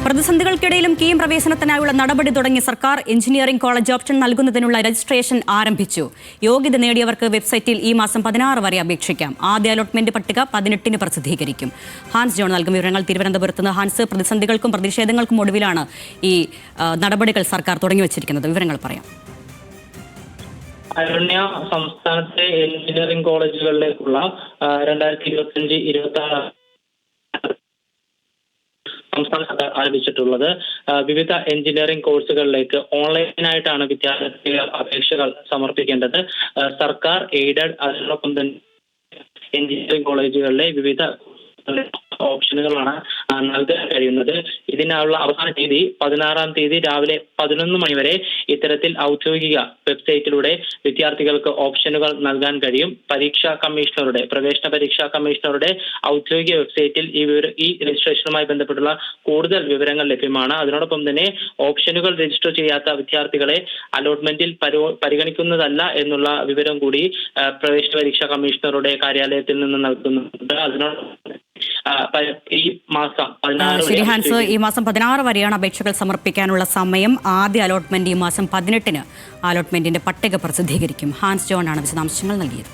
പ്രതിസന്ധികൾക്കിടയിലും കീം പ്രവേശനത്തിനായുള്ള നടപടി തുടങ്ങിയ സർക്കാർ എഞ്ചിനീയറിംഗ് കോളേജ് ഓപ്ഷൻ നൽകുന്നതിനുള്ള രജിസ്ട്രേഷൻ ആരംഭിച്ചു. യോഗ്യത നേടിയവർക്ക് വെബ്സൈറ്റിൽ ഈ മാസം 16 വരെ അപേക്ഷിക്കാം. ആദ്യ അലോട്ട്മെന്റ് പട്ടിക 18 പ്രസിദ്ധീകരിക്കും. ഹാൻസ് ജോൺ നൽകും വിവരങ്ങൾ തിരുവനന്തപുരത്ത് നിന്ന്. ഹാൻസ്, പ്രതിസന്ധികൾക്കും പ്രതിഷേധങ്ങൾക്കും ഒടുവിലാണ് ഈ നടപടികൾ സർക്കാർ തുടങ്ങിവച്ചിരിക്കുന്നത്. വിവരങ്ങൾ പറയാം. അരണ്യ സംസ്ഥാനത്തെ എഞ്ചിനീയറിംഗ് കോളേജുകളിലേക്കുള്ള 2025-26 സംസ്ഥാന സർക്കാർ ആരംഭിച്ചിട്ടുള്ളത്. വിവിധ എഞ്ചിനീയറിംഗ് കോഴ്സുകളിലേക്ക് ഓൺലൈനായിട്ടാണ് വിദ്യാർത്ഥികൾ അപേക്ഷകൾ സമർപ്പിക്കേണ്ടത്. സർക്കാർ എയ്ഡഡ് അതിനോടൊപ്പം തന്നെ എഞ്ചിനീയറിംഗ് കോളേജുകളിലെ വിവിധ ഓപ്ഷനുകളാണ് നൽകാൻ കഴിയുന്നത്. ഇതിനുള്ള അവസാന തീയതി 16-ാം തീയതി രാവിലെ 11 മണി വരെ ഇത്തരത്തിൽ ഔദ്യോഗിക വെബ്സൈറ്റിലൂടെ വിദ്യാർത്ഥികൾക്ക് ഓപ്ഷനുകൾ നൽകാൻ കഴിയും. പ്രവേശന പരീക്ഷാ കമ്മീഷണറുടെ ഔദ്യോഗിക വെബ്സൈറ്റിൽ ഈ രജിസ്ട്രേഷനുമായി ബന്ധപ്പെട്ടുള്ള കൂടുതൽ വിവരങ്ങൾ ലഭ്യമാണ്. അതിനോടൊപ്പം തന്നെ ഓപ്ഷനുകൾ രജിസ്റ്റർ ചെയ്യാത്ത വിദ്യാർത്ഥികളെ അലോട്ട്മെന്റിൽ പരിഗണിക്കുന്നതല്ല എന്നുള്ള വിവരം കൂടി പ്രവേശന പരീക്ഷാ കമ്മീഷണറുടെ കാര്യാലയത്തിൽ നിന്ന് നൽകുന്നുണ്ട്. അതിനോടൊപ്പം ഈ മാസം 16 വരെയാണ് അപേക്ഷകൾ സമർപ്പിക്കാനുള്ള സമയം. ആദ്യ അലോട്ട്മെന്റ് ഈ മാസം 18 അലോട്ട്മെന്റിന്റെ പട്ടിക പ്രസിദ്ധീകരിക്കും. ഹാൻസ് ജോൺ ആണ് വിശദാംശങ്ങൾ നൽകിയത്.